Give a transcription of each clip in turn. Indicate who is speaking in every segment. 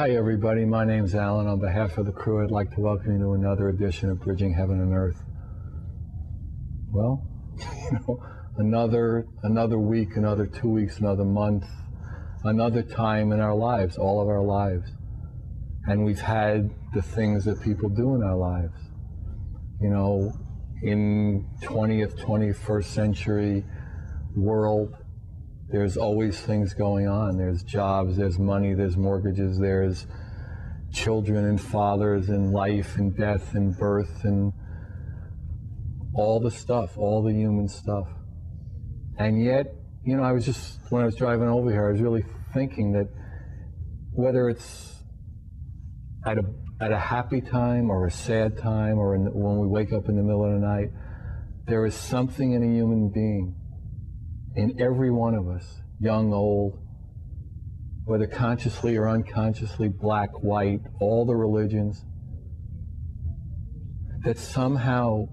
Speaker 1: Hi everybody, my name's Alan. On behalf of the crew, I'd like to welcome you to another edition of Bridging Heaven and Earth. Well, another week, another 2 weeks, another month, another time in our lives, all of our lives. And we've had the things that people do in our lives. In 20th, 21st century world, there's always things going on. There's jobs, there's money, there's mortgages, there's children and fathers and life and death and birth and all the stuff, all the human stuff. And yet, when I was driving over here, I was really thinking that whether it's at a happy time or a sad time or when we wake up in the middle of the night, there is something in a human being, in every one of us, young, old, whether consciously or unconsciously, black, white, all the religions, that somehow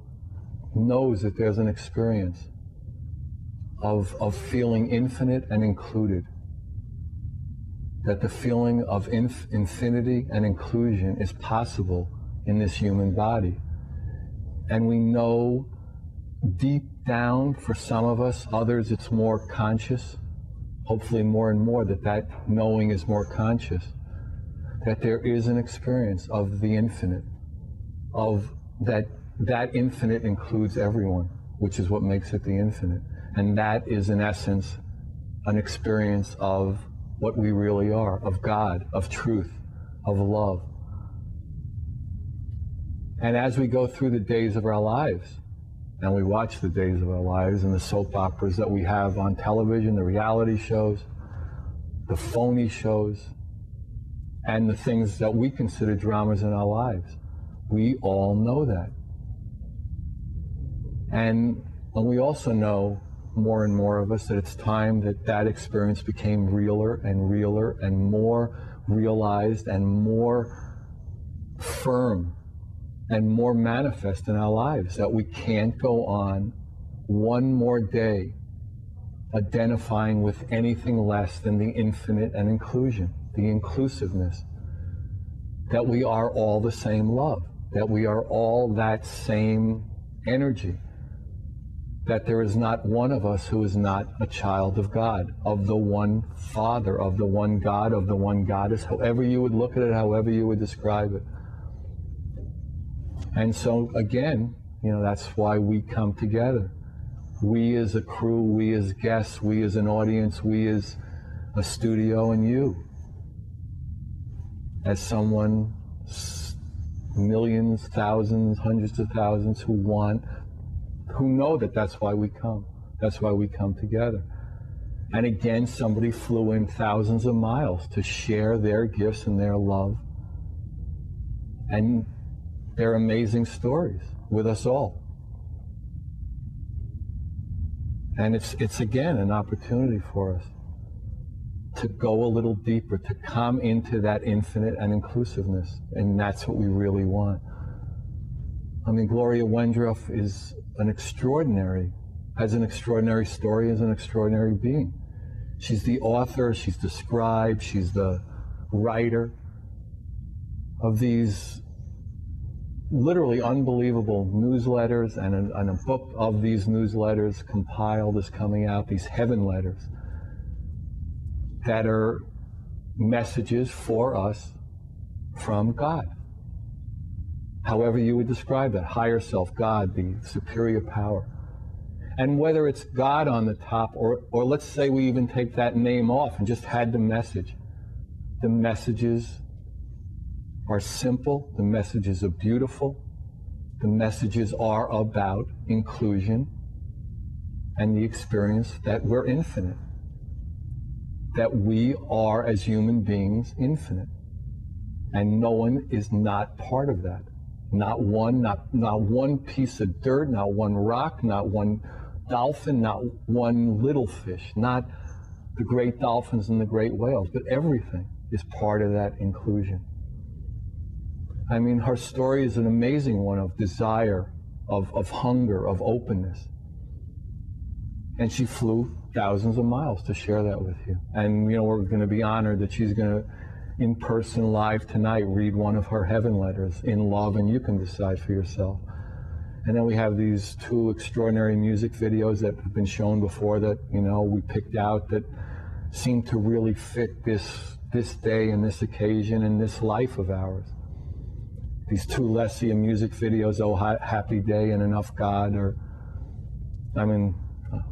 Speaker 1: knows that there's an experience of feeling infinite and included. That the feeling of infinity and inclusion is possible in this human body. And we know deep down, for some of us, others it's more conscious, hopefully more and more that knowing is more conscious, that there is an experience of the infinite, of that infinite includes everyone, which is what makes it the infinite. And that is in essence an experience of what we really are, of God, of truth, of love. And as we go through the days of our lives, and we watch the days of our lives and the soap operas that we have on television, the reality shows, the phony shows, and the things that we consider dramas in our lives, we all know that. And we also know, more and more of us, that it's time that experience became realer and more realized and more firm and more manifest in our lives, that we can't go on one more day identifying with anything less than the infinite and inclusion, the inclusiveness, that we are all the same love, that we are all that same energy, that there is not one of us who is not a child of God, of the one Father, of the one God, of the one Goddess, however you would look at it, however you would describe it. And so again, that's why we come together. We as a crew, we as guests, we as an audience, we as a studio, and you as someone, millions, thousands, hundreds of thousands who know that's why we come. That's why we come together. And again, somebody flew in thousands of miles to share their gifts and their love and their amazing stories with us all. And it's again an opportunity for us to go a little deeper, to come into that infinite and inclusiveness. And that's what we really want. I mean, Gloria Wendroff is has an extraordinary story, as an extraordinary being. She's the author, she's the scribe, she's the writer of these literally unbelievable newsletters, and a book of these newsletters compiled is coming out, these heaven letters, that are messages for us from God. However you would describe that, higher self, God, the superior power. And whether it's God on the top, or let's say we even take that name off and just had the message. The messages are simple, the messages are beautiful, the messages are about inclusion and the experience that we're infinite, that we are, as human beings, infinite. And no one is not part of that. Not one piece of dirt, not one rock, not one dolphin, not one little fish, not the great dolphins and the great whales, but everything is part of that inclusion. I mean, her story is an amazing one of desire, of hunger, of openness. And she flew thousands of miles to share that with you. And we're going to be honored that she's going to in person live tonight read one of her heaven letters in love, and you can decide for yourself. And then we have these two extraordinary music videos that have been shown before that, you know, we picked out that seem to really fit this day and this occasion and this life of ours. These two Lessia music videos, Oh Happy Day and Enough God, or, I mean,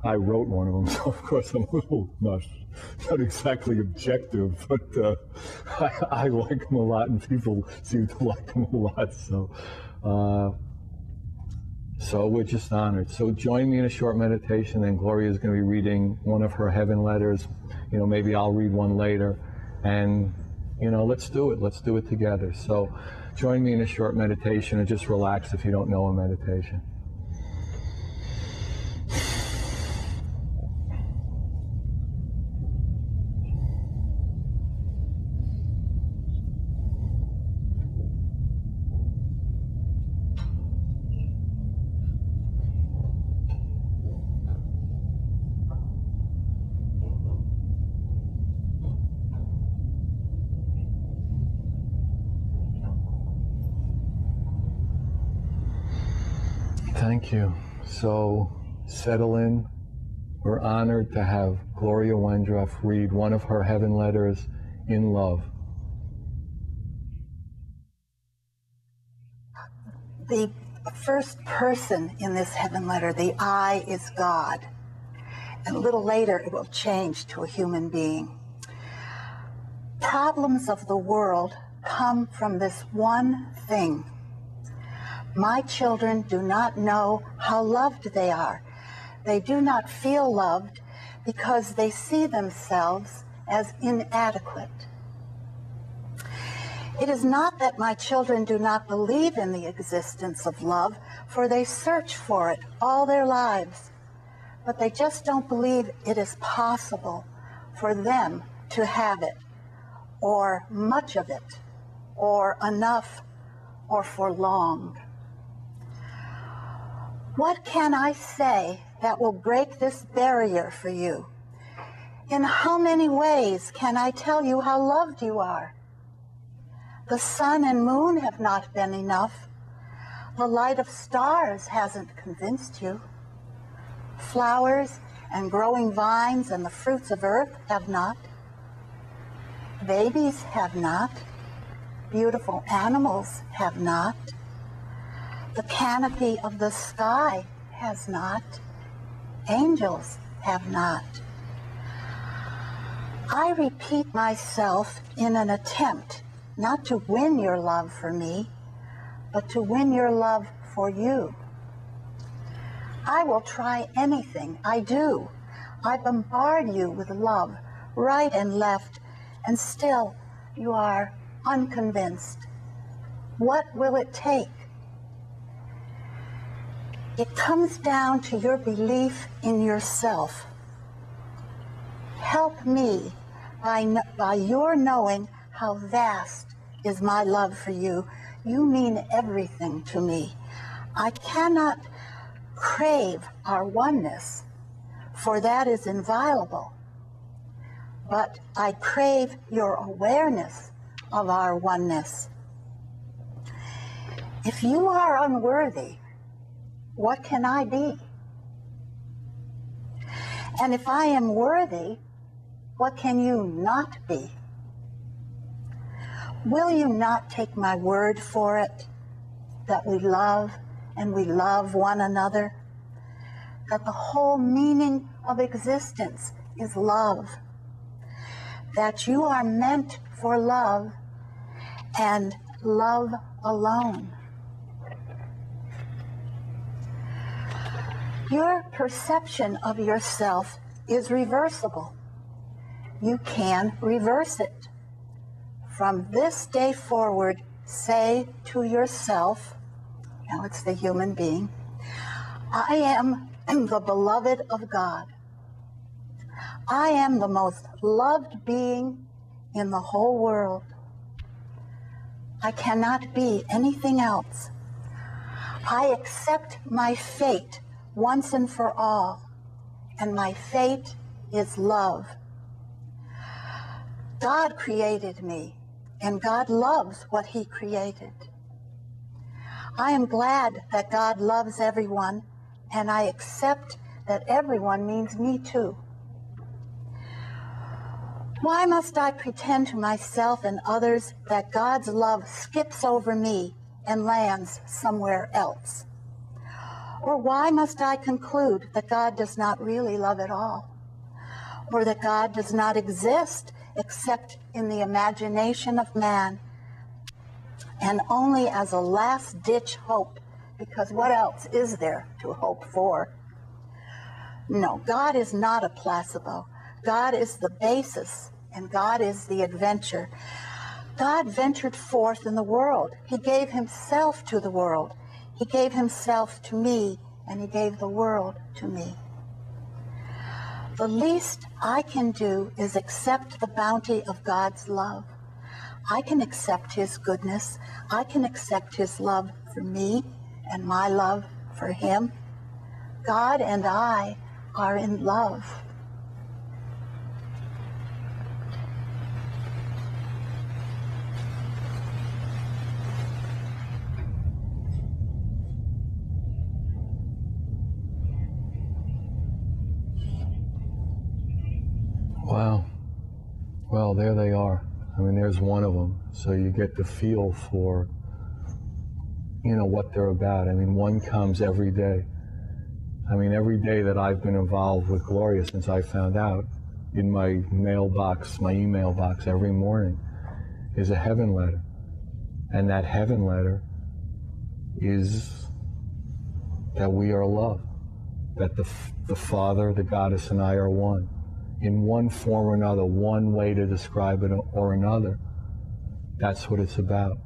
Speaker 1: I wrote one of them, so of course I'm a little not exactly objective, but I like them a lot, and people seem to like them a lot, so we're just honored. So join me in a short meditation, and Gloria is going to be reading one of her heaven letters. You know, maybe I'll read one later, and, you know, let's do it together. So join me in a short meditation, and just relax if you don't know a meditation. Thank you. So settle in. We're honored to have Gloria Wendroff read one of her heaven letters in love.
Speaker 2: The first person in this heaven letter, the I, is God. And a little later it will change to a human being. Problems of the world come from this one thing. My children do not know how loved they are. They do not feel loved because they see themselves as inadequate. It is not that my children do not believe in the existence of love, for they search for it all their lives, but they just don't believe it is possible for them to have it, or much of it, or enough, or for long. What can I say that will break this barrier for you? In how many ways can I tell you how loved you are? The sun and moon have not been enough. The light of stars hasn't convinced you. Flowers and growing vines and the fruits of earth have not. Babies have not. Beautiful animals have not. The canopy of the sky has not. Angels have not. I repeat myself in an attempt not to win your love for me, but to win your love for you. I will try anything. I do. I bombard you with love, right and left, and still you are unconvinced. What will it take? It comes down to your belief in yourself. Help me by your knowing how vast is my love for you. You mean everything to me. I cannot crave our oneness, for that is inviolable. But I crave your awareness of our oneness. If you are unworthy, what can I be? And if I am worthy, what can you not be? Will you not take my word for it, that we love and we love one another? That the whole meaning of existence is love. That you are meant for love and love alone. Your perception of yourself is reversible. You can reverse it. From this day forward, say to yourself, now it's the human being, I am the beloved of God. I am the most loved being in the whole world. I cannot be anything else. I accept my fate once and for all, and my fate is love. God created me and God loves what he created. I am glad that God loves everyone, and I accept that everyone means me too. Why must I pretend to myself and others that God's love skips over me and lands somewhere else? Or why must I conclude that God does not really love at all? Or that God does not exist except in the imagination of man, and only as a last-ditch hope, because what else is there to hope for? No, God is not a placebo. God is the basis, and God is the adventure. God ventured forth in the world. He gave himself to the world. He gave himself to me, and he gave the world to me. The least I can do is accept the bounty of God's love. I can accept his goodness. I can accept his love for me and my love for him. God and I are in love.
Speaker 1: Wow. Well, there they are. I mean, there's one of them. So you get the feel for, what they're about. I mean, one comes every day. I mean, every day that I've been involved with Gloria since I found out, in my mailbox, my email box every morning, is a heaven letter. And that heaven letter is that we are love, that the Father, the Goddess, and I are one. In one form or another, one way to describe it or another. That's what it's about.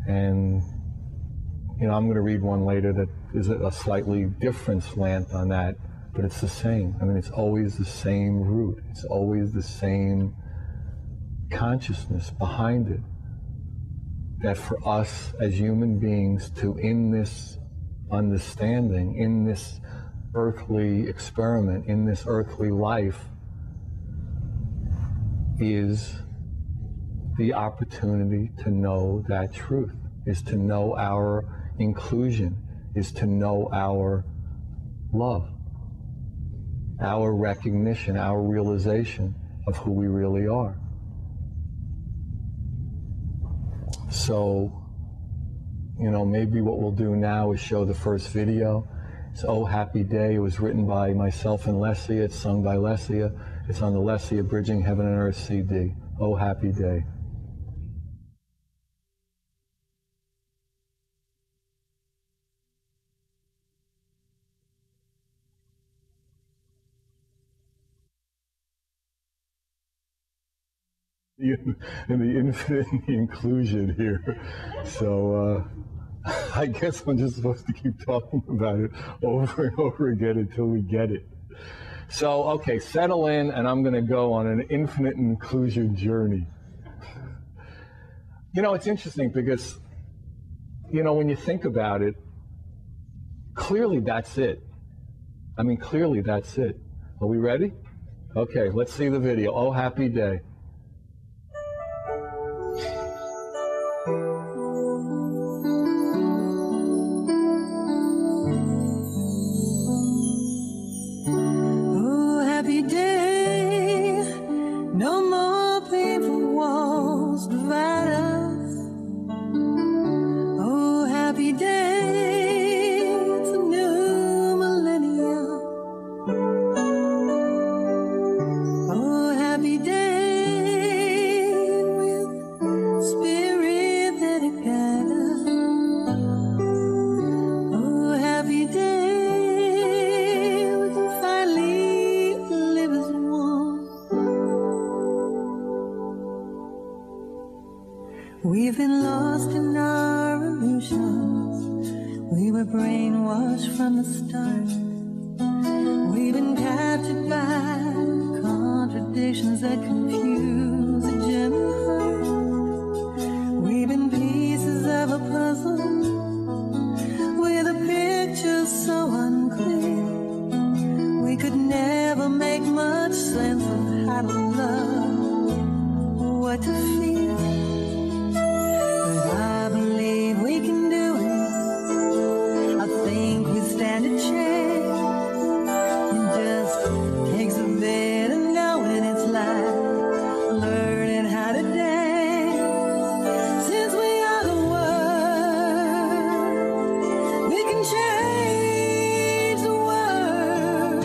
Speaker 1: And, I'm going to read one later that is a slightly different slant on that, but it's the same. I mean, it's always the same root. It's always the same consciousness behind it. That for us as human beings to, in this understanding, in this earthly experiment, in this earthly life, is the opportunity to know that truth, is to know our inclusion, is to know our love, our recognition, our realization of who we really are. So, maybe what we'll do now is show the first video. It's Oh Happy Day. It was written by myself and Lesia. It's sung by Lesia. It's on the Lesia Bridging Heaven and Earth CD. Oh Happy Day. And the infinite inclusion here. So I guess I'm just supposed to keep talking about it over and over again until we get it. So, okay, settle in, and I'm going to go on an infinite inclusion journey. It's interesting because, when you think about it, clearly that's it. I mean, clearly that's it. Are we ready? Okay, let's see the video. Oh, happy day.
Speaker 3: We've been lost in our illusions. We were brainwashed from the start. We've been captured by contradictions that confuse a genuine heart. We've been pieces of a puzzle with a picture so unclear. We could never make much sense of how to love. change the world.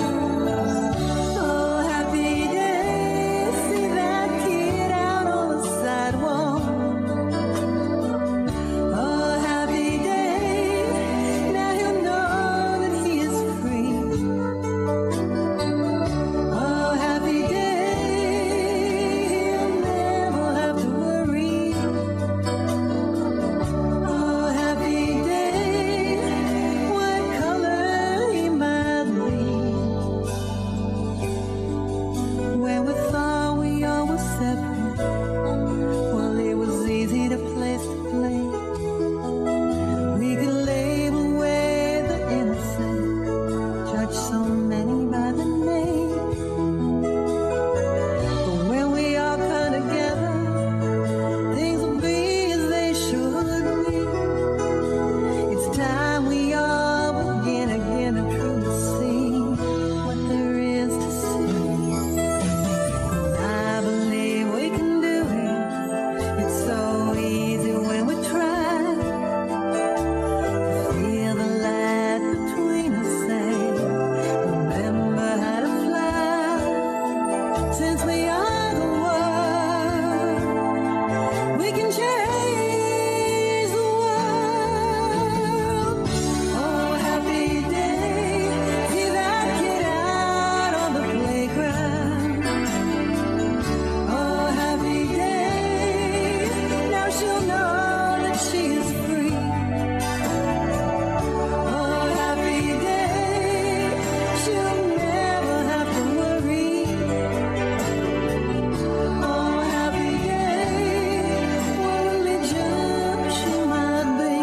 Speaker 3: Oh, happy day, see that kid out on the sidewalk. Oh, happy day, now he'll know that he is free. Oh, happy day, he'll never have to worry. Oh, happy day, what color he might be. When we thought we all were separate, well, it was easy to place to blame. We could label away the innocent, judge so many by the name. But when we all come together, things will be as they should be. It's time we all begin again to truly see what there is to see. I believe we can do it. It's so easy when we try to feel the light between us. Say, remember how to fly. Since we are the world, we can change the world. Oh, happy day, see that kid out on the playground. Oh, happy day, now she'll know that she is free. Oh, happy day, she'll never have to worry. Oh, happy day, what religion she might be.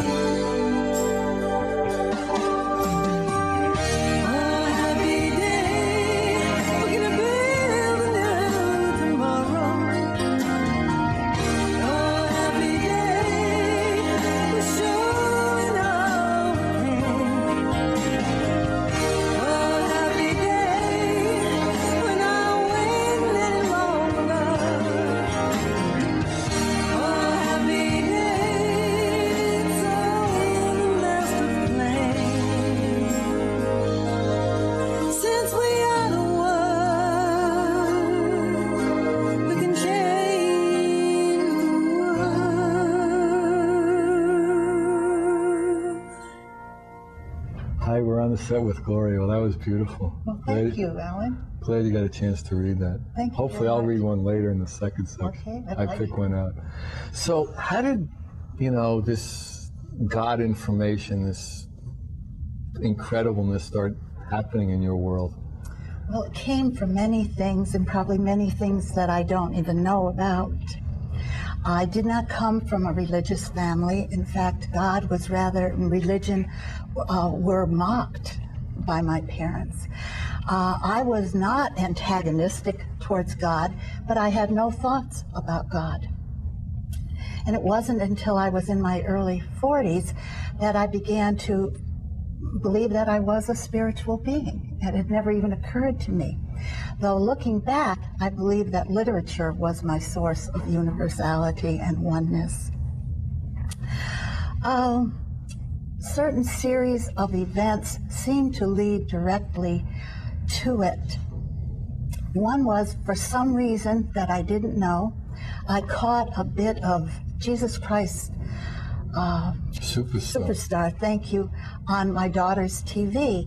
Speaker 3: Oh, happy day, we're gonna build a new tomorrow. Oh, happy day, we're showing all we can. Oh, happy day, we're not waiting any longer. Oh, happy day, it's all in the master plan. Since we are the world, we can change the world.
Speaker 1: Hi, we're on the set with Gloria. Well, that was beautiful.
Speaker 2: Well, thank you, Alan.
Speaker 1: Glad you got a chance to read that.
Speaker 2: Thank you
Speaker 1: Hopefully
Speaker 2: very
Speaker 1: I'll
Speaker 2: much.
Speaker 1: read one later in the second section.
Speaker 2: Okay, I'd
Speaker 1: I
Speaker 2: like
Speaker 1: pick
Speaker 2: it.
Speaker 1: one out. So how did, this God information, this incredibleness start happening in your world?
Speaker 2: Well, it came from many things, and probably many things that I don't even know about. I did not come from a religious family. In fact, God was rather, religion were mocked by my parents. I was not antagonistic towards God, but I had no thoughts about God. And it wasn't until I was in my early 40s that I began to believe that I was a spiritual being. It had never even occurred to me. Though looking back, I believe that literature was my source of universality and oneness. Certain series of events seemed to lead directly to it. One was, for some reason that I didn't know, I caught a bit of Jesus Christ Superstar, thank you, on my daughter's TV.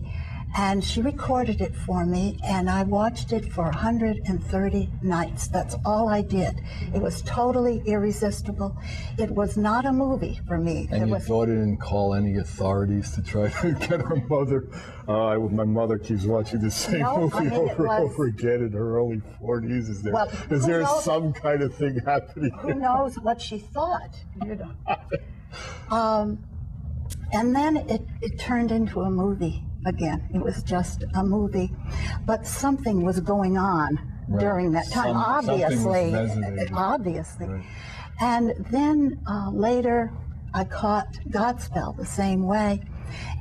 Speaker 2: And she recorded it for me, and I watched it for 130 nights. That's all I did. It was totally irresistible. It was not a movie for me.
Speaker 1: And your daughter didn't call any authorities to try to get her mother? My mother keeps watching the same movie over and over again in her early 40s. Is there some kind of thing happening?
Speaker 2: Who knows what she thought, And then it turned into a movie again. It was just a movie, but something was going on during that time, obviously.
Speaker 1: Right.
Speaker 2: And then later I caught Godspell the same way.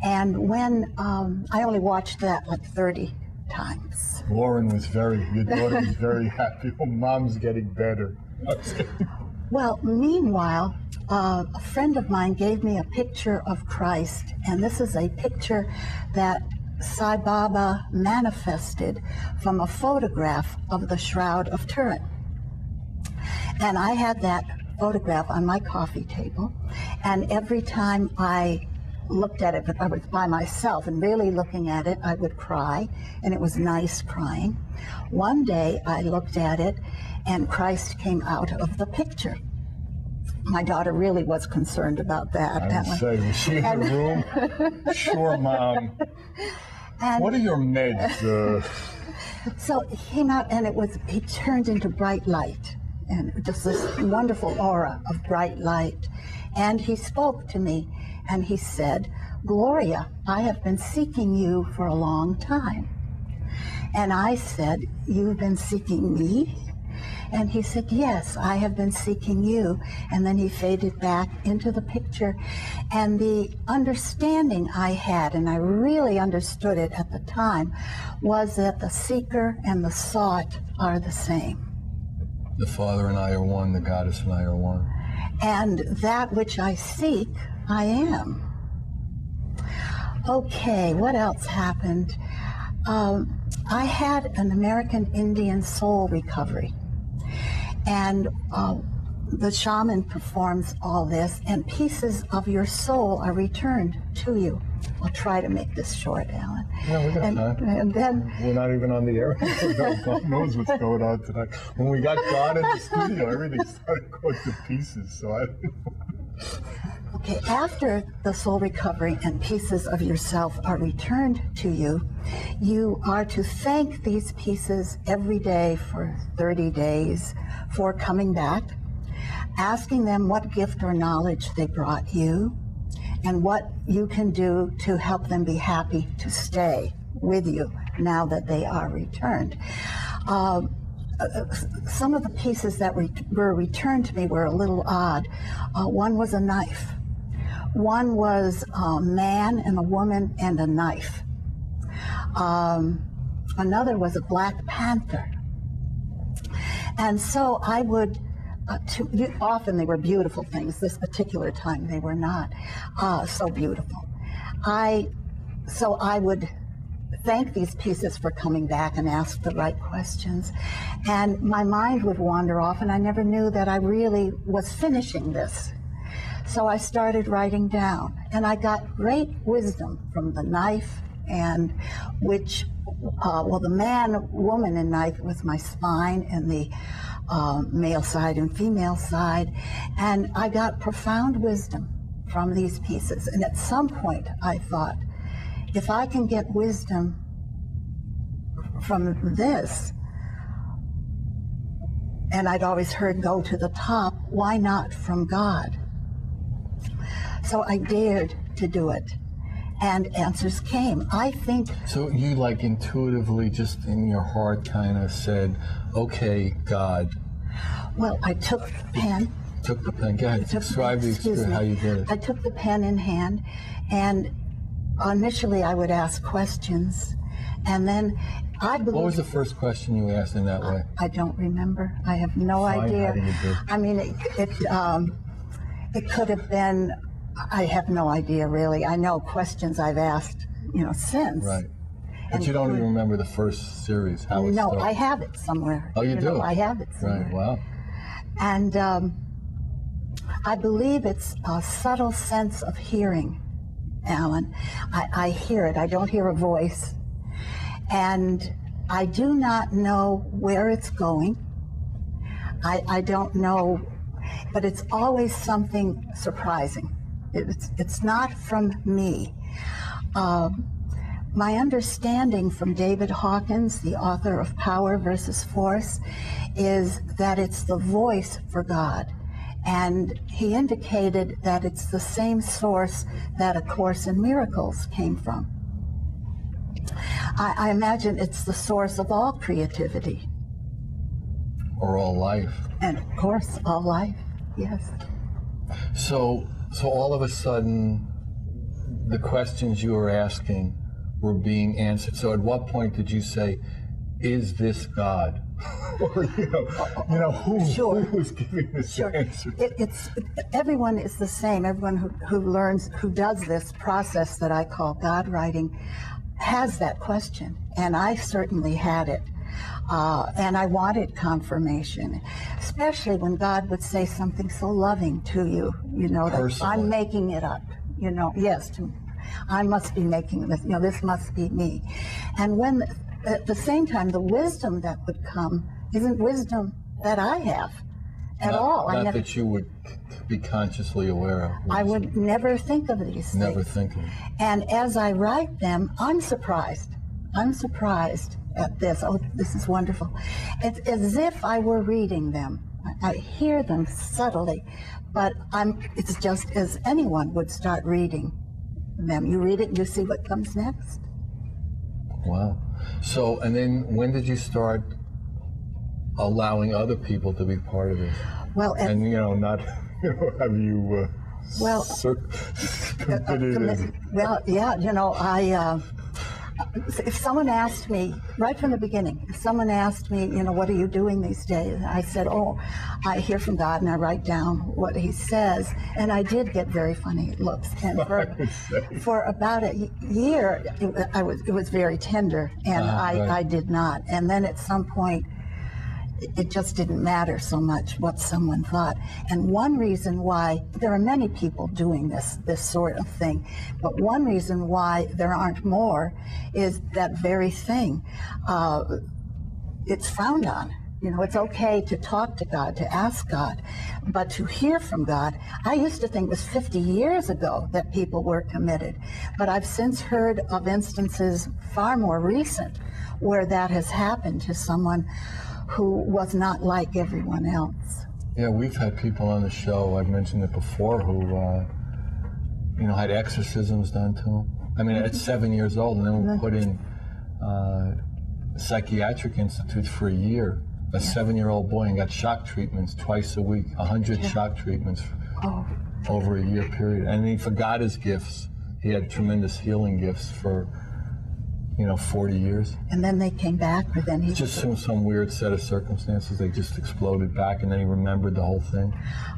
Speaker 2: And when I only watched that like 30 times.
Speaker 1: Your daughter was very happy. Oh, Mom's getting better.
Speaker 2: Well, meanwhile, a friend of mine gave me a picture of Christ, and this is a picture that Sai Baba manifested from a photograph of the Shroud of Turin. And I had that photograph on my coffee table, and every time I looked at it, but I was by myself and really looking at it, I would cry, and it was nice crying. One day I looked at it, and Christ came out of the picture. My daughter really was concerned about that.
Speaker 1: I would say, was she in the room? Sure, Mom. What are your meds?
Speaker 2: So he came out, and he turned into bright light, and just this wonderful aura of bright light. And he spoke to me, and he said, "Gloria, I have been seeking you for a long time." And I said, "You've been seeking me?" And he said, "Yes, I have been seeking you." And then he faded back into the picture. And the understanding I had, and I really understood it at the time, was that the seeker and the sought are the same.
Speaker 1: The Father and I are one, the Goddess and I are one.
Speaker 2: And that which I seek, I am. Okay, what else happened? I had an American Indian soul recovery. And the shaman performs all this, and pieces of your soul are returned to you. I'll try to make this short, Alan.
Speaker 1: Yeah, we got time.
Speaker 2: And then
Speaker 1: we're not even on the air. God knows what's going on tonight. When we got God in the studio, everything started going to pieces. So
Speaker 2: Okay, after the soul recovery and pieces of yourself are returned to you, you are to thank these pieces every day for 30 days for coming back, asking them what gift or knowledge they brought you, and what you can do to help them be happy to stay with you now that they are returned. Some of the pieces that were returned to me were a little odd. One was a knife. One was a man and a woman and a knife. Another was a Black Panther. And so I would, often they were beautiful things. This particular time they were not so beautiful. So I would thank these pieces for coming back and ask the right questions. And my mind would wander off, and I never knew that I really was finishing this. So I started writing down, and I got great wisdom from the knife, and which, the man, woman, and knife was my spine, and the male side and female side. And I got profound wisdom from these pieces. And at some point I thought, if I can get wisdom from this, and I'd always heard go to the top, why not from God? So I dared to do it, and answers came. I think...
Speaker 1: So you like intuitively, just in your heart, kind of said, okay, God.
Speaker 2: Well, I took the pen.
Speaker 1: Took the pen. Go ahead. Describe the experience, how you did it.
Speaker 2: I took the pen in hand, and initially I would ask questions, and then I believe...
Speaker 1: What was the first question you asked in that way?
Speaker 2: I don't remember. I have no idea.
Speaker 1: How do you do?
Speaker 2: I mean, it could have been... I have no idea, really. I know questions I've asked, since.
Speaker 1: Right. But you don't even remember the first series, how it started?
Speaker 2: No, I have it somewhere.
Speaker 1: Oh, you do?
Speaker 2: I have it somewhere.
Speaker 1: Right, wow.
Speaker 2: And I believe it's a subtle sense of hearing, Alan. I hear it. I don't hear a voice. And I do not know where it's going. I don't know, but it's always something surprising. It's not from me. My understanding from David Hawkins, the author of Power versus Force, is that it's the voice for God. And he indicated that it's the same source that A Course in Miracles came from. I imagine it's the source of all creativity.
Speaker 1: Or all life.
Speaker 2: And of course, all life, yes.
Speaker 1: So all of a sudden, the questions you were asking were being answered. So at what point did you say, is this God? Or, who was giving this answer?
Speaker 2: Everyone is the same. Everyone who learns, who does this process that I call God writing, has that question. And I certainly had it. And I wanted confirmation, especially when God would say something so loving to you, that I'm making it up, yes, I must be making this, this must be me. And when, at the same time, the wisdom that would come isn't wisdom that I have at all.
Speaker 1: Not that you would be consciously aware of.
Speaker 2: I would never think of these things.
Speaker 1: Never think of it.
Speaker 2: And as I write them, I'm surprised. At this. Oh, this is wonderful. It's as if I were reading them. I hear them subtly, but it's just as anyone would start reading them. You read it and you see what comes next.
Speaker 1: Wow. So, and then when did you start allowing other people to be part of this?
Speaker 2: Well,
Speaker 1: have you
Speaker 2: if someone asked me, right from the beginning, what are you doing these days? I said, I hear from God and I write down what he says. And I did get very funny looks. And for about a year, it was very tender, and I did not. And then at some point, it just didn't matter so much what someone thought. And one reason why, there are many people doing this sort of thing, but one reason why there aren't more is that very thing. It's frowned on. It's okay to talk to God, to ask God, but to hear from God, I used to think it was 50 years ago that people were committed, but I've since heard of instances far more recent where that has happened to someone who was not like everyone else.
Speaker 1: Yeah, we've had people on the show, I've mentioned it before, who, had exorcisms done to them. I mean, at 7 years old, and then were put in psychiatric institutes for a year. A 7-year-old boy, and got shock treatments twice a week, 100 shock treatments over a year period. And he forgot his gifts. He had tremendous healing gifts for 40 years.
Speaker 2: And then they came back, or then he...
Speaker 1: Just some weird set of circumstances, they just exploded back, and then he remembered the whole thing.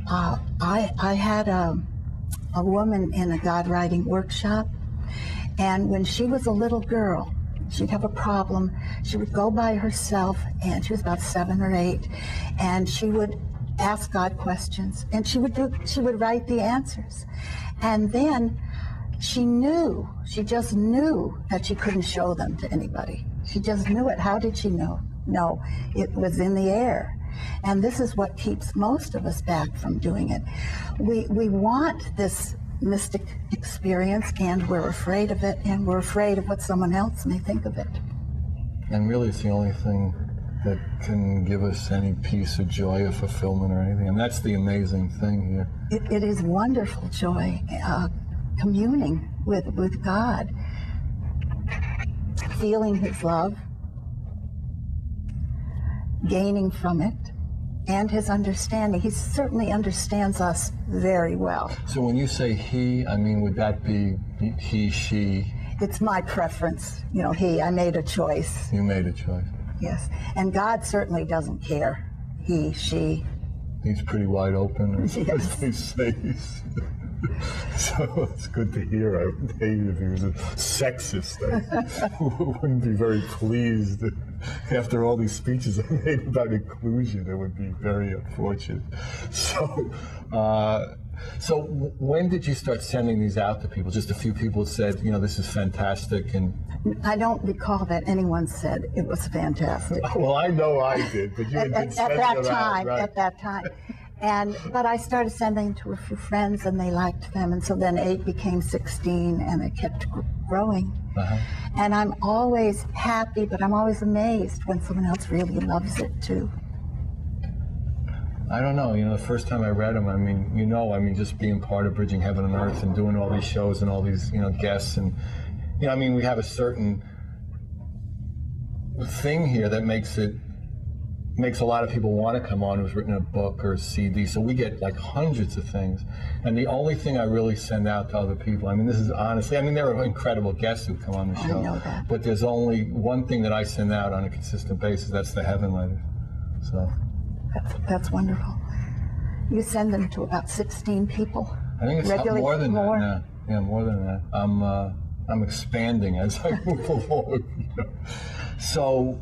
Speaker 2: I had a woman in a God writing workshop, and when she was a little girl, she'd have a problem. She would go by herself, and she was about 7 or 8, and she would ask God questions, and she would write the answers. And then she just knew that she couldn't show them to anybody. She just knew it. How did she know? No, it was in the air. And this is what keeps most of us back from doing it. We want this mystic experience, and we're afraid of it, and we're afraid of what someone else may think of it.
Speaker 1: And really, it's the only thing that can give us any peace or joy or fulfillment or anything. And that's the amazing thing here.
Speaker 2: It is wonderful joy. Communing with God, feeling his love, gaining from it, and his understanding. He certainly understands us very well.
Speaker 1: So when you say he, I mean, would that be he, she?
Speaker 2: It's my preference. He, I made a choice.
Speaker 1: You made a choice.
Speaker 2: Yes, and God certainly doesn't care. He, she.
Speaker 1: He's pretty wide open, as
Speaker 2: Yes.
Speaker 1: they say. So it's good to hear. I would hate if he was a sexist. I wouldn't be very pleased. After all these speeches I made about inclusion, it would be very unfortunate. So when did you start sending these out to people? Just a few people said, this is fantastic, and
Speaker 2: I don't recall that anyone said it was fantastic.
Speaker 1: Well, I know I did, but you didn't send them out, right?
Speaker 2: At that time. But I started sending to a few friends, and they liked them, and so then 8 became 16, and it kept growing. And I'm always happy, but I'm always amazed when someone else really loves it too.
Speaker 1: I don't know, the first time I read them, I mean, just being part of Bridging Heaven and Earth and doing all these shows and all these, guests, and, we have a certain thing here that makes it makes a lot of people want to come on who's written a book or a CD. So we get like hundreds of things. And the only thing I really send out to other people, I mean, this is honestly, I mean, there are incredible guests who come on the show.
Speaker 2: I know that.
Speaker 1: But there's only one thing that I send out on a consistent basis. That's the heaven letters. So
Speaker 2: that's wonderful. You send them to about 16 people.
Speaker 1: I think it's more than that now. Yeah, more than that. I'm expanding as I move along. You know? So,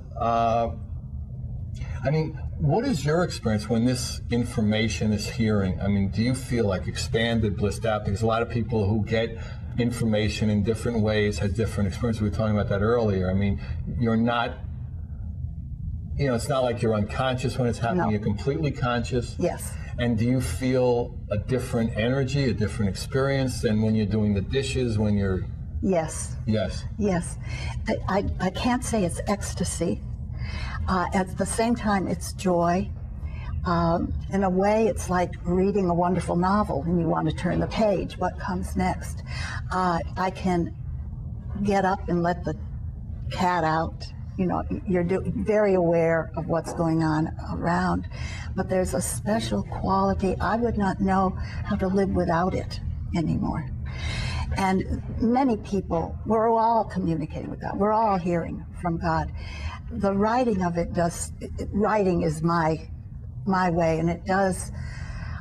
Speaker 1: I mean, what is your experience when this information is hearing? I mean, do you feel like expanded, blissed out? Because a lot of people who get information in different ways has different experiences. We were talking about that earlier. I mean, you're not, you know, it's not like you're unconscious when it's happening. No. You're completely conscious.
Speaker 2: Yes.
Speaker 1: And do you feel a different energy, a different experience than when you're doing the dishes, when you're...
Speaker 2: Yes.
Speaker 1: Yes.
Speaker 2: Yes. I can't say it's ecstasy. At the same time, it's joy. In a way, it's like reading a wonderful novel and you want to turn the page. What comes next? I can get up and let the cat out. You know, you're very aware of what's going on around. But there's a special quality. I would not know how to live without it anymore. And many people, we're all communicating with God. We're all hearing from God. The writing of it does, writing is my way, and it does,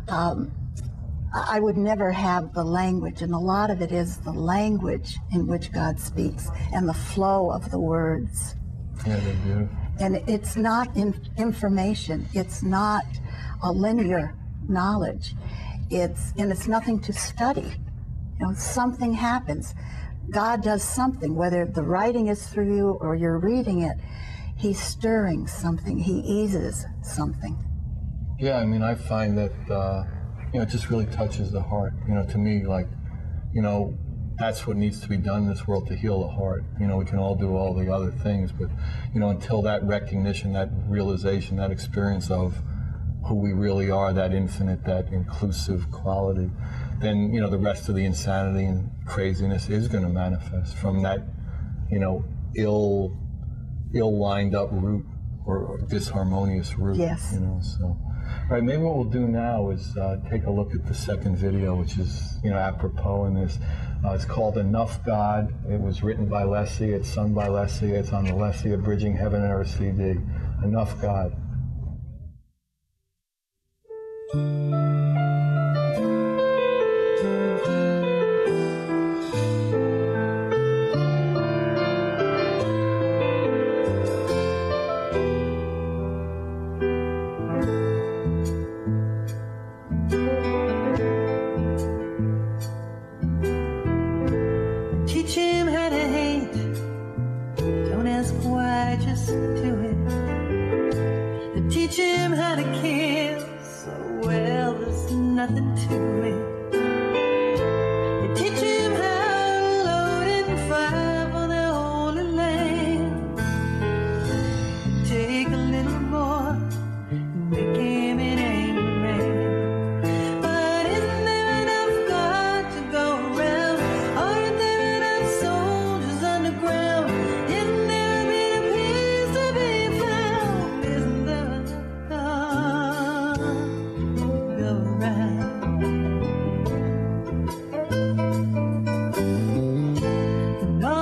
Speaker 2: I would never have the language, and a lot of it is the language in which God speaks and the flow of the words.
Speaker 1: Yeah, they're beautiful.
Speaker 2: And it's not information, it's not a linear knowledge, it's nothing to study. You know, something happens. God does something, whether the writing is through you or you're reading it. He's stirring something. He eases something.
Speaker 1: Yeah, I mean, I find that, you know, it just really touches the heart. You know, to me, like, you know, that's what needs to be done in this world to heal the heart. You know, we can all do all the other things, but, you know, until that recognition, that realization, that experience of who we really are, that infinite, that inclusive quality, then, you know, the rest of the insanity and craziness is going to manifest from that, you know, ill lined up root or disharmonious root.
Speaker 2: Yes.
Speaker 1: You know, so. All right, maybe what we'll do now is take a look at the second video, which is, you know, apropos in this. It's called Enough God. It was written by Leslie. It's sung by Leslie. It's on the Leslie Abridging Heaven and Earth CD. Enough God.
Speaker 3: Teach him how to hate. Don't ask why, just do it. Teach him how to kill. So well, there's nothing to it. Teach him how to load and fire for the holy land. Take a little more and make him an angry man. But isn't there enough God to go around? Aren't there enough soldiers underground? Isn't there a bit of peace to be found? Isn't there enough God to go around? And all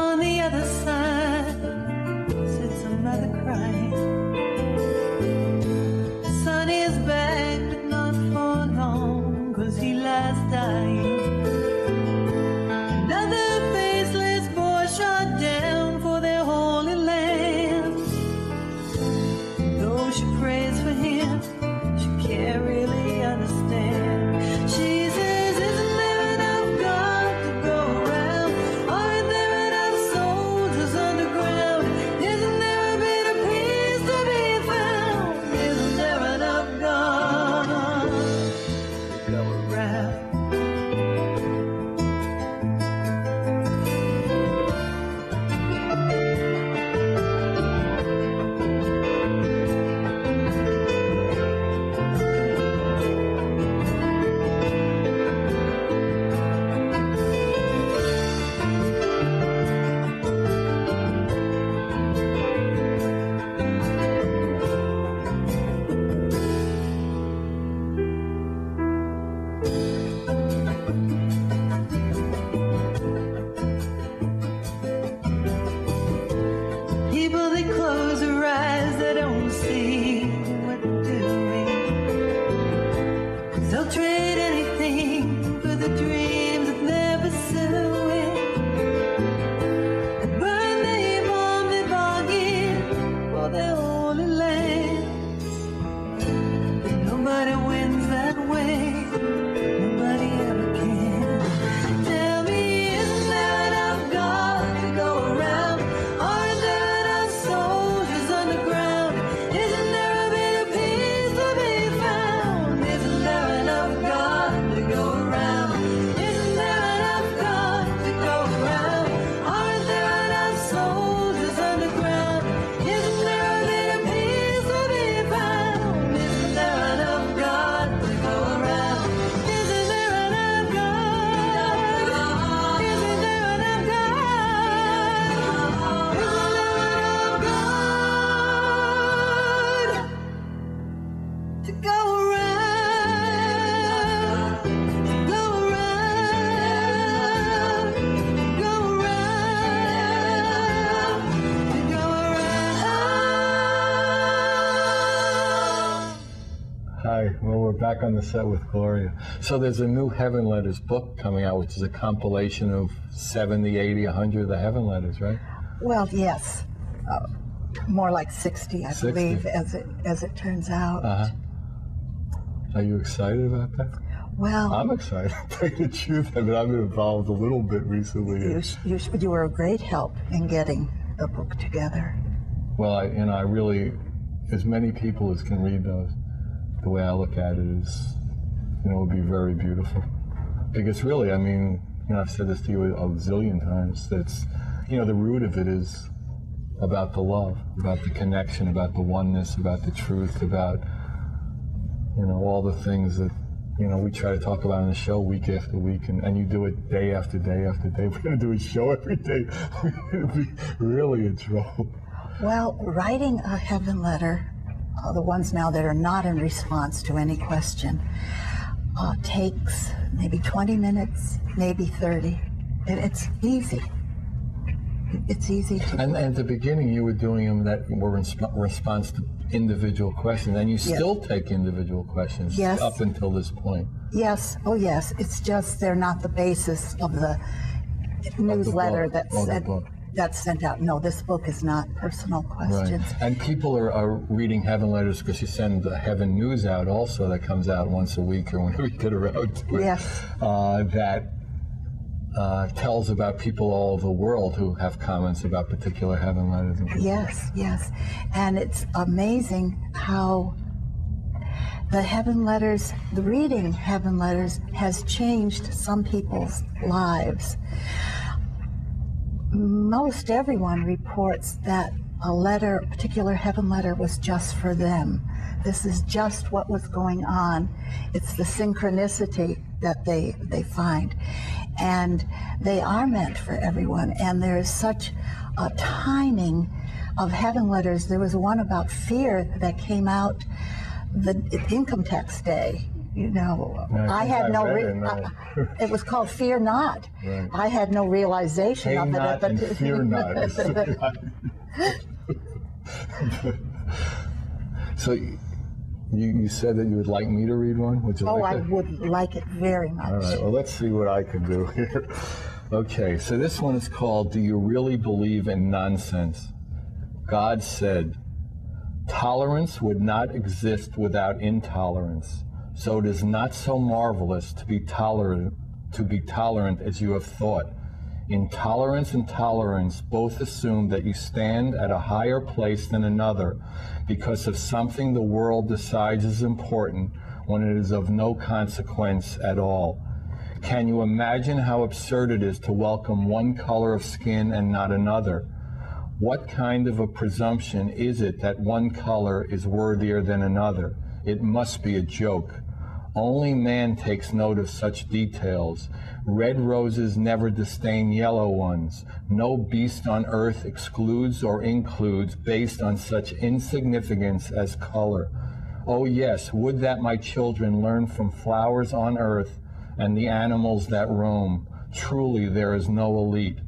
Speaker 1: back on the set with Gloria. So there's a new Heaven Letters book coming out, which is a compilation of 70, 80, 100 of the Heaven Letters, right?
Speaker 2: Well, yes. More like 60, I believe, as it turns out.
Speaker 1: Are you excited about that?
Speaker 2: Well,
Speaker 1: I'm excited. To tell you the truth, I mean, I've been involved a little bit recently.
Speaker 2: You were a great help in getting the book together.
Speaker 1: Well, I really, as many people as can read those, the way I look at it is, it would be very beautiful. Because really, I mean, I've said this to you a zillion times, that's, the root of it is about the love, about the connection, about the oneness, about the truth, about, all the things that, we try to talk about on the show week after week, and you do it day after day after day. We're going to do a show every day. We're going to be really in trouble.
Speaker 2: Well, writing a Heaven Letter, the ones now that are not in response to any question, takes maybe 20 minutes, maybe 30. It's easy. It's easy to
Speaker 1: And at the beginning, you were doing them that were in response to individual questions, and you still take individual questions up until this point.
Speaker 2: Yes. Oh, yes. It's just they're not the basis of the newsletter that's sent out. No, this book is not personal questions.
Speaker 1: Right. And people are reading Heaven Letters because you send the Heaven News out also, that comes out once a week or whenever you get around to it.
Speaker 2: Yes.
Speaker 1: That tells about people all over the world who have comments about particular Heaven Letters.
Speaker 2: Yes, yes. And it's amazing how the Heaven Letters, the reading Heaven Letters, has changed some people's lives. Most everyone reports that a particular Heaven Letter was just for them. This is just what was going on. It's the synchronicity that they find. And they are meant for everyone. And there is such a timing of Heaven Letters. There was one about fear that came out the income tax day. I had no. It was called Fear Not. Right. I had no realization of it.
Speaker 1: And fear not. So you said that you would like me to read one? Would you like
Speaker 2: I would like it very much.
Speaker 1: All right, well, let's see what I can do here. Okay, so this one is called, Do You Really Believe in Nonsense? God said, tolerance would not exist without intolerance, so it is not so marvelous to be tolerant as you have thought. Intolerance and tolerance both assume that you stand at a higher place than another because of something the world decides is important when it is of no consequence at all. Can you imagine how absurd it is to welcome one color of skin and not another? What kind of a presumption is it that one color is worthier than another? It must be a joke. Only man takes note of such details. Red roses never disdain yellow ones. No beast on earth excludes or includes based on such insignificance as color. Oh yes, would that my children learn from flowers on earth and the animals that roam. Truly there is no elite.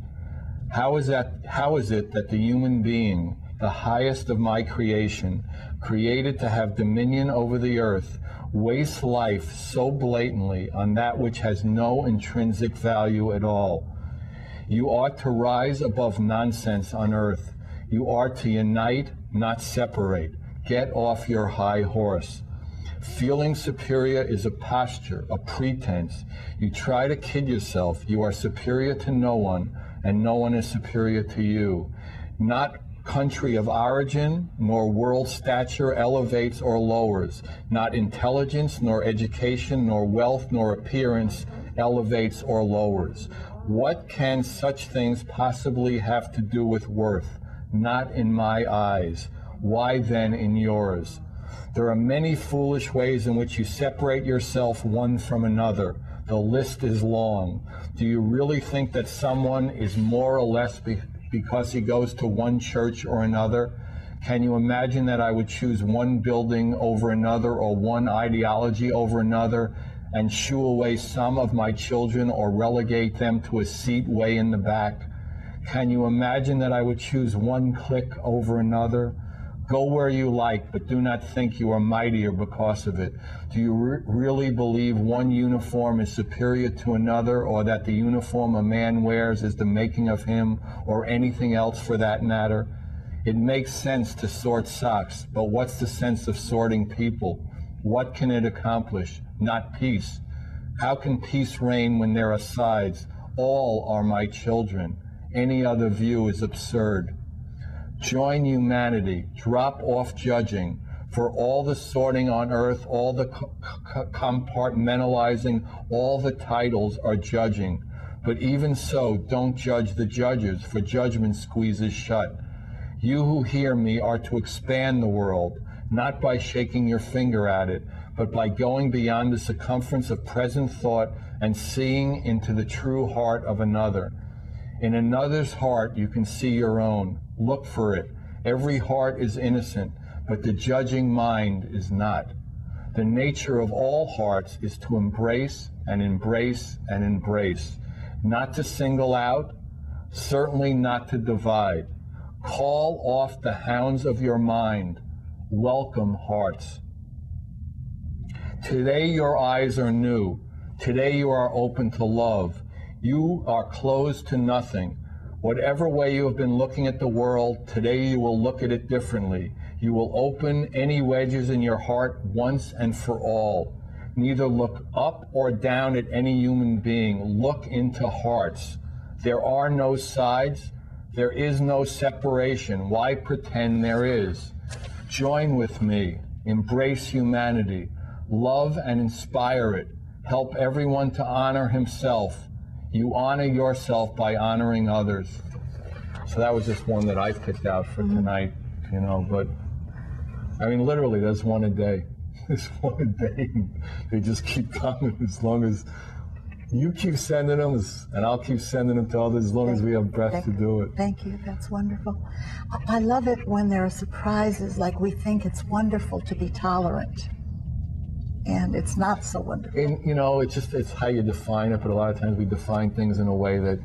Speaker 1: How is it that the human being, the highest of my creation, created to have dominion over the earth, wastes life so blatantly on that which has no intrinsic value at all? You ought to rise above nonsense on earth. You are to unite, not separate. Get off your high horse. Feeling superior is a posture, a pretense. You try to kid yourself you are superior to no one, and no one is superior to you. Not country of origin, nor world stature elevates or lowers. Not intelligence, nor education, nor wealth, nor appearance elevates or lowers. What can such things possibly have to do with worth? Not in my eyes. Why then in yours? There are many foolish ways in which you separate yourself one from another. The list is long. Do you really think that someone is more or less because he goes to one church or another? Can you imagine that I would choose one building over another or one ideology over another and shoo away some of my children or relegate them to a seat way in the back? Can you imagine that I would choose one clique over another? Go where you like, but do not think you are mightier because of it. Do you really believe one uniform is superior to another, or that the uniform a man wears is the making of him, or anything else for that matter? It makes sense to sort socks, but what's the sense of sorting people? What can it accomplish? Not peace. How can peace reign when there are sides? All are my children. Any other view is absurd. Join humanity. Drop off judging. For all the sorting on earth, all the compartmentalizing, all the titles are judging. But even so, don't judge the judges, for judgment squeezes shut. You who hear me are to expand the world, not by shaking your finger at it, but by going beyond the circumference of present thought and seeing into the true heart of another. In another's heart, you can see your own. Look for it. Every heart is innocent, but the judging mind is not. The nature of all hearts is to embrace and embrace and embrace, not to single out, certainly not to divide. Call off the hounds of your mind. Welcome, hearts. Today your eyes are new. Today you are open to love. You are closed to nothing. Whatever way you have been looking at the world, today you will look at it differently. You will open any wedges in your heart once and for all. Neither look up or down at any human being. Look into hearts. There are no sides. There is no separation. Why pretend there is? Join with me. Embrace humanity. Love and inspire it. Help everyone to honor himself. You honor yourself by honoring others. So that was just one that I picked out for tonight, you know, but I mean, literally, there's one a day. There's one a day. They just keep coming as long as you keep sending them, and I'll keep sending them to others as long as we have breath to do it.
Speaker 2: Thank you. That's wonderful. I love it when there are surprises, like we think it's wonderful to be tolerant. And it's not so wonderful.
Speaker 1: And, you know, it's how you define it, but a lot of times we define things in a way that,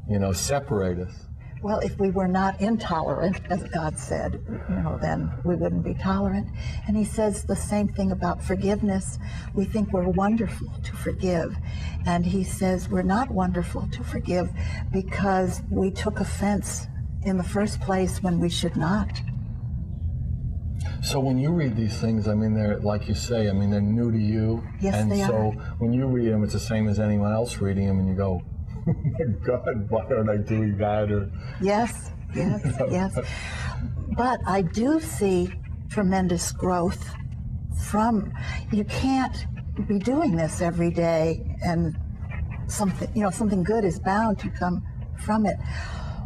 Speaker 1: you know, separate us.
Speaker 2: Well, if we were not intolerant, as God said, you know, then we wouldn't be tolerant. And he says the same thing about forgiveness. We think we're wonderful to forgive. And he says we're not wonderful to forgive because we took offense in the first place when we should not.
Speaker 1: So when you read these things, I mean, they're, like you say, I mean, they're new to you.
Speaker 2: Yes,
Speaker 1: and
Speaker 2: they
Speaker 1: so
Speaker 2: are.
Speaker 1: when you read them, it's the same as anyone else reading them, and you go, oh my God, why aren't I doing that? Or,
Speaker 2: yes, yes. But I do see tremendous growth from, you can't be doing this every day and something, you know, something good is bound to come from it.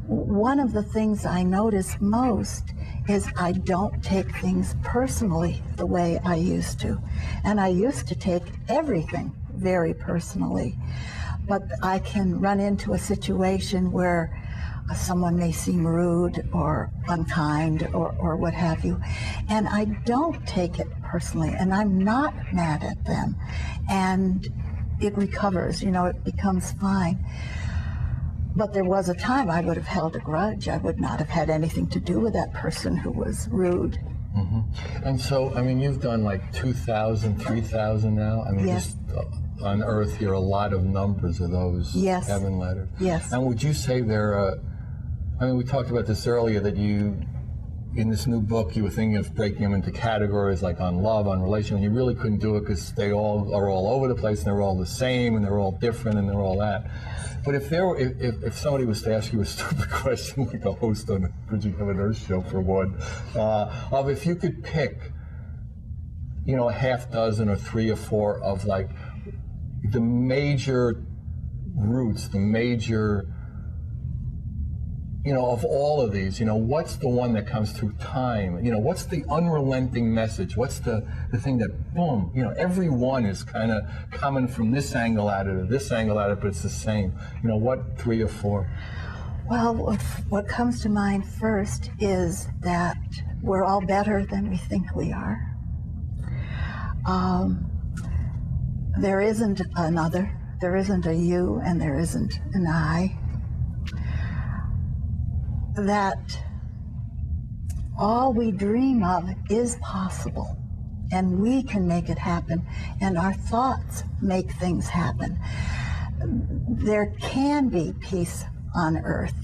Speaker 2: One of the things I notice most is I don't take things personally the way I used to. And I used to take everything very personally. But I can run into a situation where someone may seem rude or unkind or what have you, and I don't take it personally, and I'm not mad at them. And it recovers, you know, it becomes fine. But there was a time I would have held a grudge. I would not have had anything to do with that person who was rude.
Speaker 1: Mm-hmm. And so, I mean, you've done like 2,000, 3,000 now. I mean,
Speaker 2: yes.
Speaker 1: Just on Earth, here are a lot of numbers of those
Speaker 2: yes.
Speaker 1: heaven letters.
Speaker 2: Yes.
Speaker 1: And would you say they're, I mean, we talked about this earlier, that you, in this new book, you were thinking of breaking them into categories like on love, on relation, and you really couldn't do it because they all are all over the place, and they're all the same, and they're all different, and they're all that. But if there were, if somebody was to ask you a stupid question, like a host on a Could You Have an Earth show for one, of if you could pick, you know, a half dozen or 3 or 4 of like the major roots, the major, you know, of all of these, you know, what's the one that comes through time? You know, what's the unrelenting message? What's the thing that, boom, you know, every one is kind of coming from this angle at it or this angle at it, but it's the same. You know, what 3 or 4?
Speaker 2: Well, what comes to mind first is that we're all better than we think we are. There isn't another, there isn't a you, and there isn't an I. That all we dream of is possible, and we can make it happen, and our thoughts make things happen. There can be peace on earth.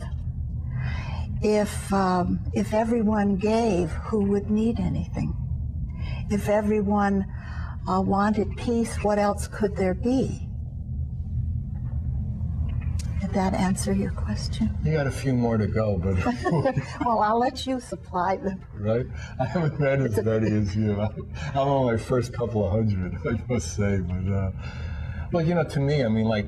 Speaker 2: If everyone gave, who would need anything? If everyone wanted peace, what else could there be? Did that answer your question?
Speaker 1: You got a few more to go, but...
Speaker 2: Well, I'll let you supply them.
Speaker 1: Right? I haven't read as many as you. I'm on my first couple of hundred, I must say. But, well, you know, to me, I mean, like,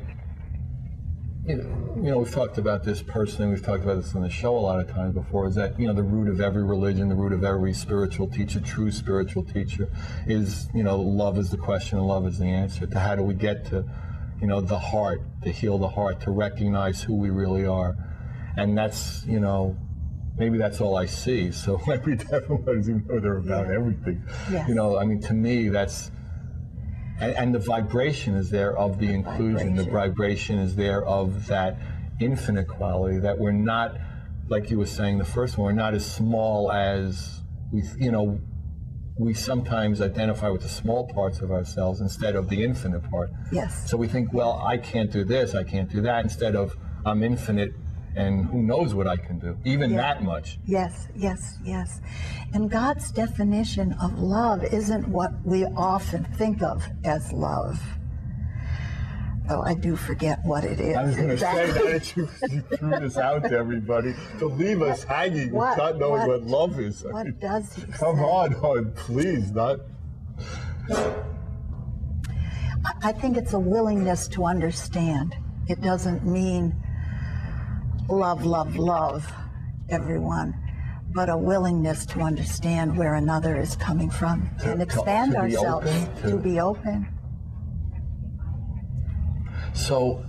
Speaker 1: you know, we've talked about this personally, we've talked about this on the show a lot of times before, is that, you know, the root of every religion, the root of every spiritual teacher, true spiritual teacher, is, you know, love is the question and love is the answer. To how do we get to, you know, the heart, to heal the heart, to recognize who we really are. And that's, you know, maybe that's all I see. So I read different ones, even though they're about everything.
Speaker 2: Yes.
Speaker 1: You know, I mean, to me, that's, and the vibration is there of the inclusion. The vibration is there of that infinite quality, that we're not, like you were saying the first one, we're not as small as we, you know, we sometimes identify with the small parts of ourselves instead of the infinite part.
Speaker 2: Yes.
Speaker 1: So we think, well, I can't do this, I can't do that, instead of I'm infinite and who knows what I can do, even that much.
Speaker 2: Yes, yes, yes. And God's definition of love isn't what we often think of as love. Oh, I do forget what it is.
Speaker 1: I was going to say that you threw this out to everybody to leave us hanging with not knowing what love is.
Speaker 2: What does he say?
Speaker 1: Come on, please, not.
Speaker 2: I think it's a willingness to understand. It doesn't mean love, love, love everyone, but a willingness to understand where another is coming from and expand ourselves, to be open.
Speaker 1: So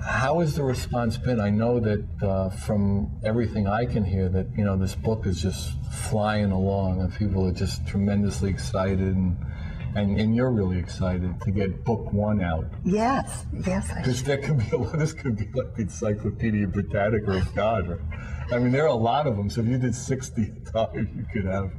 Speaker 1: how has the response been? I know that from everything I can hear that, you know, this book is just flying along and people are just tremendously excited and you're really excited to get book one out.
Speaker 2: Yes, yes.
Speaker 1: Because there could be this could be like the Encyclopedia Britannica of God, right? I mean, there are a lot of them, so if you did 60 a time, you could have.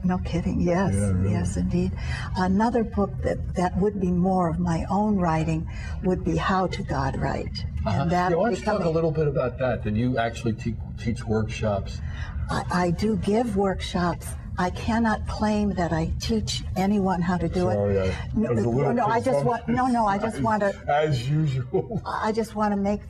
Speaker 2: No kidding, yes, yeah, really. Yes, indeed. Another book that would be more of my own writing would be How to God Write. And that
Speaker 1: why don't you talk a little bit about that? Did you actually teach workshops?
Speaker 2: I do give workshops. I cannot claim that I teach anyone how to do it. I just want to.
Speaker 1: As usual.
Speaker 2: I just want to make,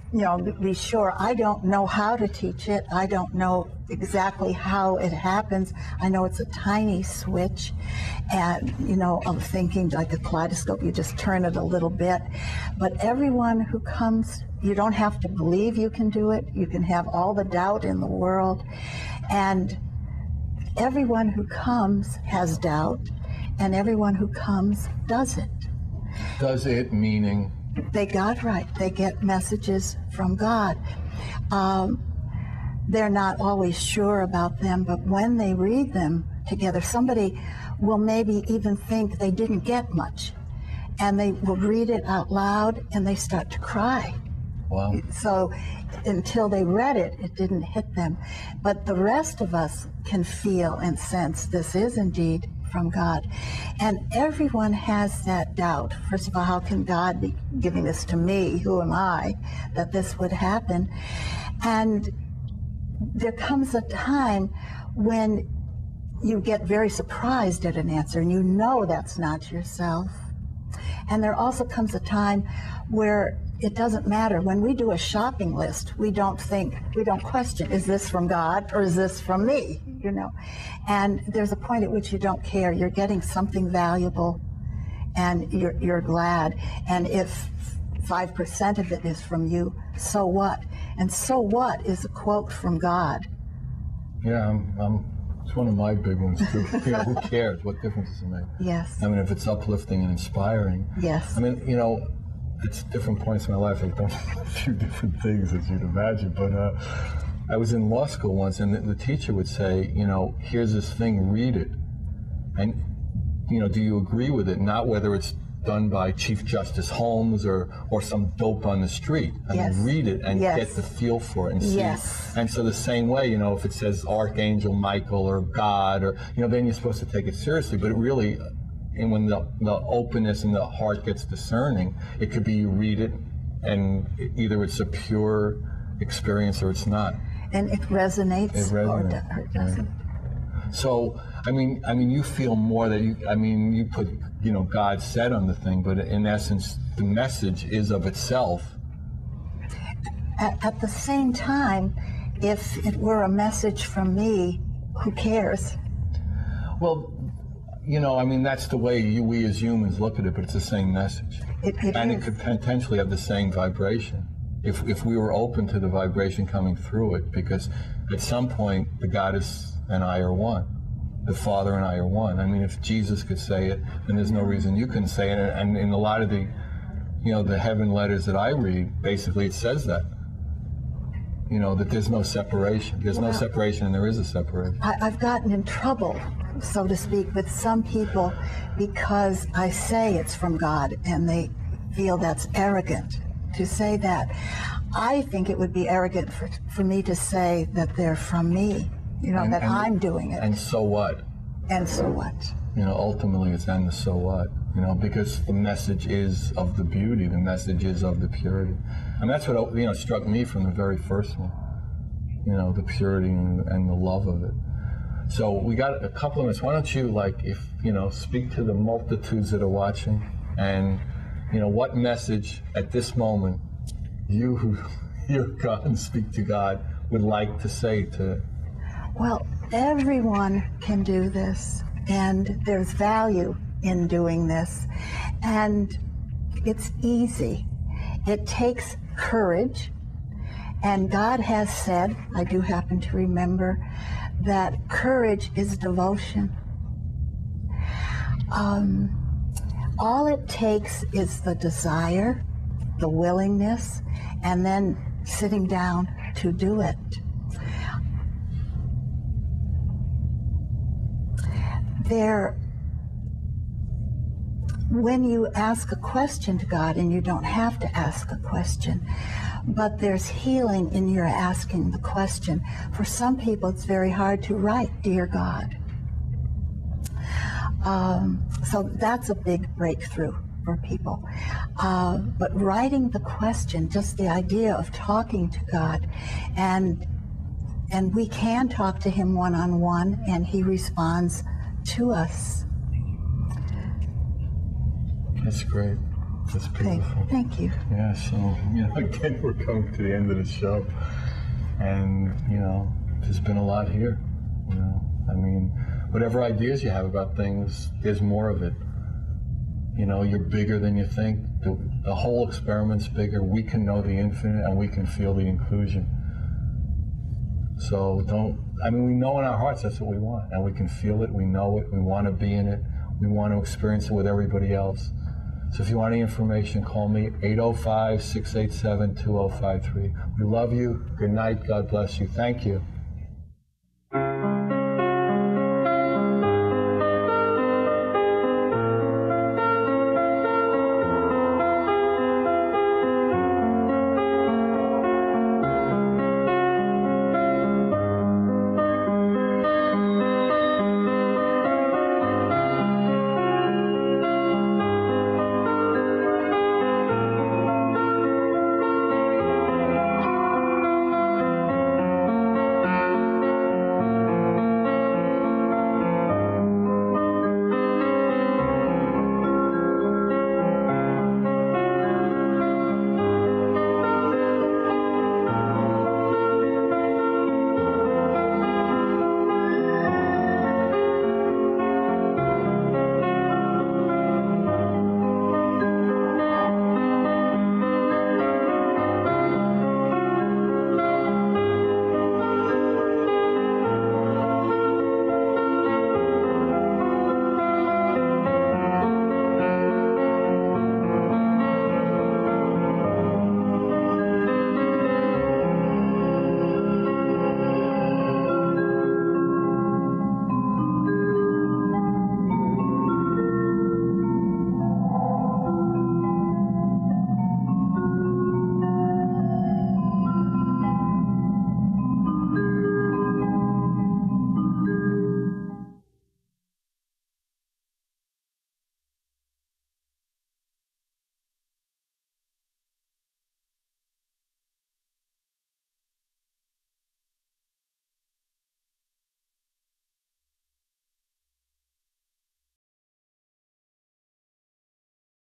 Speaker 2: be sure. I don't know how to teach it. I don't know exactly how it happens. I know it's a tiny switch, and I'm thinking like a kaleidoscope. You just turn it a little bit, but everyone who comes, you don't have to believe you can do it. You can have all the doubt in the world, and everyone who comes has doubt, and everyone who comes does it.
Speaker 1: Does it meaning?
Speaker 2: They got right. They get messages from God. They're not always sure about them, but when they read them together, somebody will maybe even think they didn't get much, and they will read it out loud, and they start to cry.
Speaker 1: Wow.
Speaker 2: So until they read it, it didn't hit them. But the rest of us can feel and sense this is indeed from God. And everyone has that doubt. First of all, how can God be giving this to me? Who am I that this would happen? And there comes a time when you get very surprised at an answer and you know that's not yourself. And there also comes a time where it doesn't matter. When we do a shopping list, we don't question, is this from God or is this from me? And there's a point at which you don't care. You're getting something valuable and you're glad. And if 5% of it is from you, so what? And so what is a quote from God?
Speaker 1: Yeah, it's one of my big ones too. Who cares? What difference does it make?
Speaker 2: Yes.
Speaker 1: I mean, if it's uplifting and inspiring.
Speaker 2: Yes.
Speaker 1: I mean, it's different points in my life. I've done a few different things, as you'd imagine. But I was in law school once, and the teacher would say, here's this thing, read it. And, do you agree with it? Not whether it's done by Chief Justice Holmes or some dope on the street. I mean, read it and get the feel for it and see. And so the same way, you know, if it says Archangel Michael or God, or, you know, then you're supposed to take it seriously. But it really, and when the openness and the heart gets discerning, it could be you read it and either it's a pure experience or it's not.
Speaker 2: And it resonates, or it doesn't.
Speaker 1: So, I mean, you feel more that you put, you know, God said on the thing, but in essence, the message is of itself.
Speaker 2: At the same time, if it were a message from me, who cares?
Speaker 1: Well, you know, I mean, that's the way we as humans look at it, but it's the same message. And it could potentially have the same vibration if we were open to the vibration coming through it, because at some point, the Goddess and I are one. The Father and I are one. I mean, if Jesus could say it, then there's no reason you couldn't say it. And in a lot of the, you know, the heaven letters that I read, basically it says that. You know, that there's no separation. There's no separation and there is a separation.
Speaker 2: I've gotten in trouble, so to speak, with some people because I say it's from God and they feel that's arrogant to say that. I think it would be arrogant for me to say that they're from me, you know, that I'm doing it.
Speaker 1: And so what?
Speaker 2: And so what?
Speaker 1: You know, ultimately it's and the so what, you know, because the message is of the beauty, the message is of the purity. And that's what, you know, struck me from the very first one, you know, the purity and the love of it. So we got a couple of minutes. Why don't you, like, if, you know, speak to the multitudes that are watching, and, you know, what message at this moment you who hear God and speak to God would like to say to...
Speaker 2: Well, everyone can do this, and there's value in doing this, and it's easy. It takes courage, and God has said, I do happen to remember, that courage is devotion. All it takes is the desire, the willingness, and then sitting down to do it. When you ask a question to God, and you don't have to ask a question, but there's healing in your asking the question. For some people, it's very hard to write, Dear God. So that's a big breakthrough for people. But writing the question, just the idea of talking to God, and we can talk to him one-on-one, and he responds to us.
Speaker 1: That's great. That's beautiful.
Speaker 2: Thank you.
Speaker 1: Yeah, so, you know, again, we're coming to the end of the show. And, you know, there's been a lot here. You know, I mean, whatever ideas you have about things, there's more of it. You know, you're bigger than you think. The whole experiment's bigger. We can know the infinite and we can feel the inclusion. So we know in our hearts that's what we want. And we can feel it, we know it, we want to be in it, we want to experience it with everybody else. So if you want any information, call me, 805-687-2053. We love you. Good night. God bless you. Thank you.